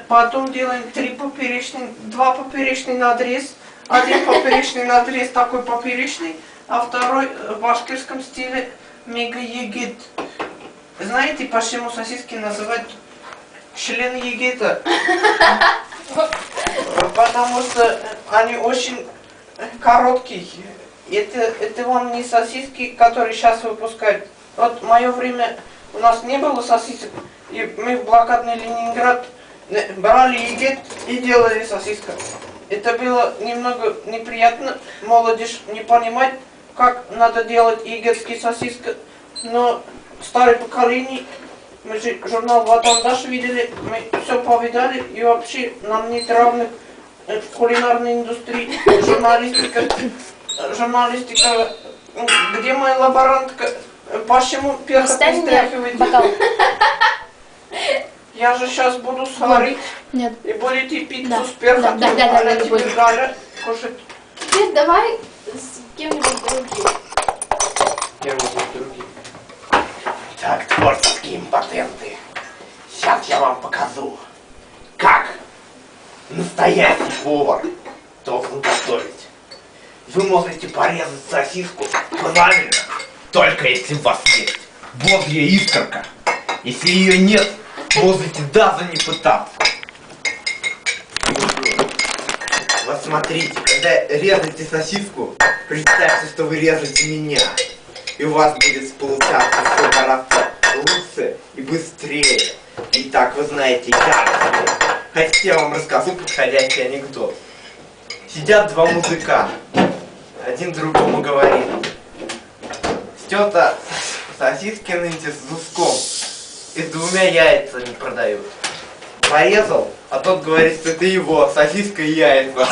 Потом делаем 2 поперечный надрез. Один поперечный надрез такой поперечный, а второй в башкирском стиле мега-егет. Знаете, почему сосиски называют член егета? Потому что они очень короткие. Это вам не сосиски, которые сейчас выпускают. Вот в мое время у нас не было сосисок, и мы в блокадный Ленинград брали егет и делали сосиску. Это было немного неприятно, молодежь не понимает, как надо делать егетские сосиски, но старое поколение, мы же журнал «Ватандаш» видели, мы все повидали, и вообще нам нет равных в кулинарной индустрии, журналистика, где моя лаборантка, почему перхот не стряхиваете? Я же сейчас буду сварить. Нет. И будете пиццу с перхотом, а тебе Галя кушать. Теперь давай с кем-нибудь другим. Кем-нибудь другим. Так, творческие импотенты. Сейчас я вам покажу, как настоящий повар должен готовить. Вы можете порезать сосиску правильно, только если у вас есть божья искорка. Если ее нет, можете даже не пытаться. Вот смотрите, когда резаете сосиску, представьте, что вы режете меня. И у вас будет получаться все гораздо лучше и быстрее. Итак, вы знаете, хотите, я вам расскажу подходящий анекдот. Сидят два мужика, один другому говорит: что-то сосиски нынче с зуском и с 2 яйцами продают. Порезал, а тот говорит, что это его сосиска и яйца.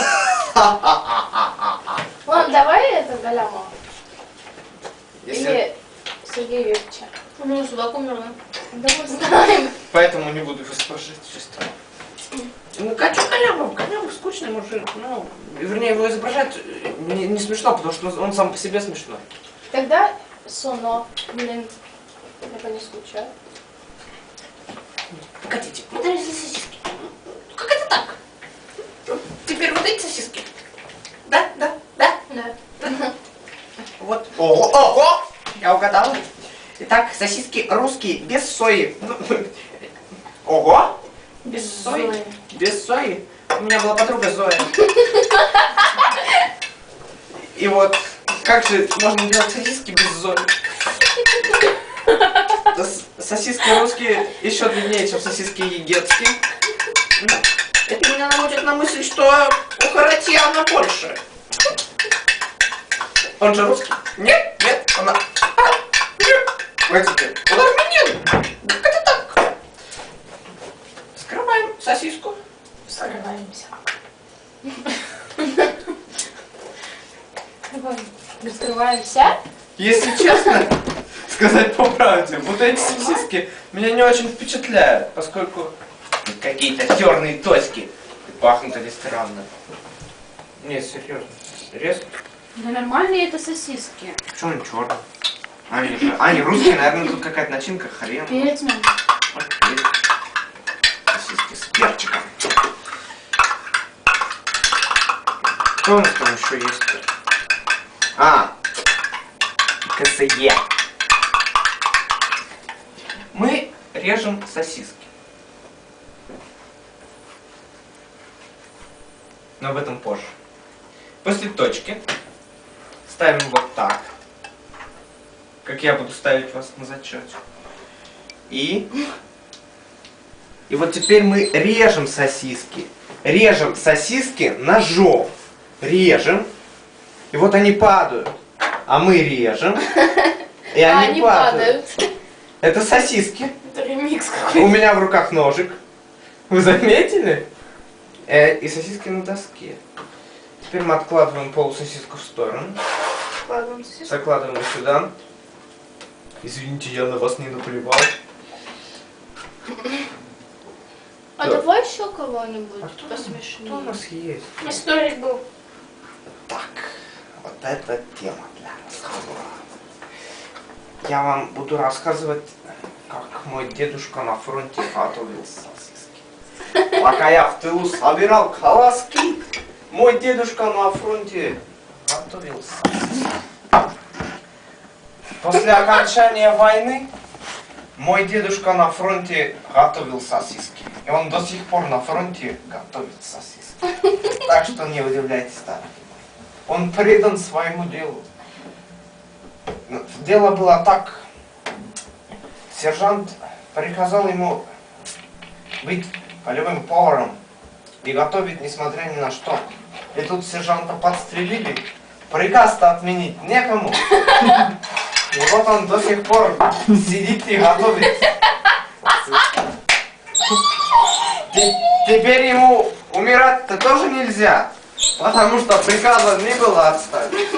Ладно, давай это Галяма. Если... Или Сергея Юрьевича. У него собака умерла. Да мы знаем. Поэтому не буду его спрашивать, честно. Ну, Катю Галямов скучный мужик. Ну, вернее, его изображать не смешно, потому что он сам по себе смешной. Тогда Соно, блин, я по ней скучаю. Хотите, мы нарезали сосиски. Как это так? Теперь вот эти сосиски. Да. Вот. Ого! Я угадала. Итак, сосиски русские без сои. Ого! Без сои? Без сои. У меня была подруга Зоя. И вот, как же можно делать сосиски без Зои? Сосиски русские еще длиннее, чем сосиски егетские. Это меня наводит на мысль, что у Харатьяна больше. Он же русский? Нет, она... Нет. Погодите, он армянин. Как это так? Скрываем сосиску. Скрываемся. Скрываемся? Если честно сказать по правде, вот эти сосиски меня не очень впечатляют, поскольку какие-то черные точки пахнут они странно. Не, серьезно. Резко. Да нормальные это сосиски. Почему они черные? Они русские, наверное, тут какая-то начинка, хрен. Перец нам. Сосиски с перчиком. Что у нас там еще есть? КСЕ. Мы режем сосиски. Но об этом позже. После точки ставим вот так, как я буду ставить вас на зачете. И вот теперь мы режем сосиски. Режем сосиски ножом. Режем. И вот они падают. А мы режем. И они падают. Это сосиски. Это ремикс какой-то. У меня в руках ножик. Вы заметили? И сосиски на доске. Теперь мы откладываем полусосиску в сторону. Закладываем сюда. Извините, я на вас не наплевал. А давай еще кого-нибудь посмешнее. Что у нас есть? Историк был. Так, вот эта тема для разговора. Я вам буду рассказывать, как мой дедушка на фронте готовил сосиски. Пока я в тылу собирал колоски, мой дедушка на фронте готовил сосиски. После окончания войны мой дедушка на фронте готовил сосиски. И он до сих пор на фронте готовит сосиски. Так что не удивляйтесь, старый. Он предан своему делу. Дело было так. Сержант приказал ему быть полевым поваром и готовить несмотря ни на что. И тут сержанта подстрелили. Приказ-то отменить некому. И вот он до сих пор сидит и готовит. Теперь ему умирать-то тоже нельзя, потому что приказа не было отставить.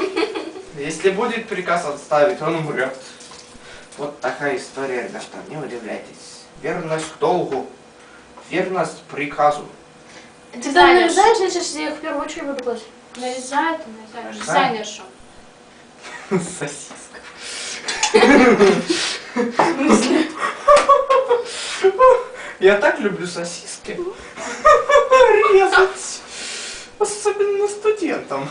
Если будет приказ отставить, он умрет. Вот такая история, ребята, не удивляйтесь. Верность к долгу, верность приказу. Ты там нарезаешь, значит, я их в первую очередь буду класть. Нарезает, нарезаешь. Дизайнерша. Сосиска. Я так люблю сосиски. Резать. Особенно студентам.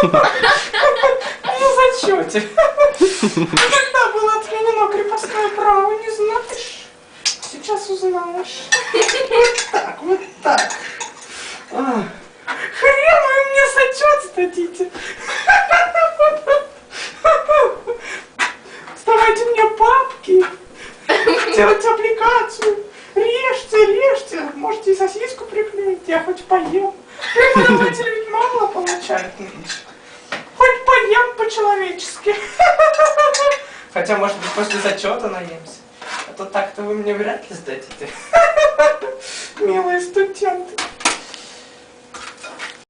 На зачете. Когда было отменено крепостное право, не знаешь? Сейчас узнаешь. Вот так, вот так. Хрен вы мне зачет сдадите. Давайте мне папки, делать аппликацию, режьте, можете и сосиску приклеить, я хоть поем. Преподаватели ведь мало получают нынче. Хоть поем по-человечески. Хотя, может быть, после зачета наемся. А то так-то вы мне вряд ли сдадите. Милые студенты.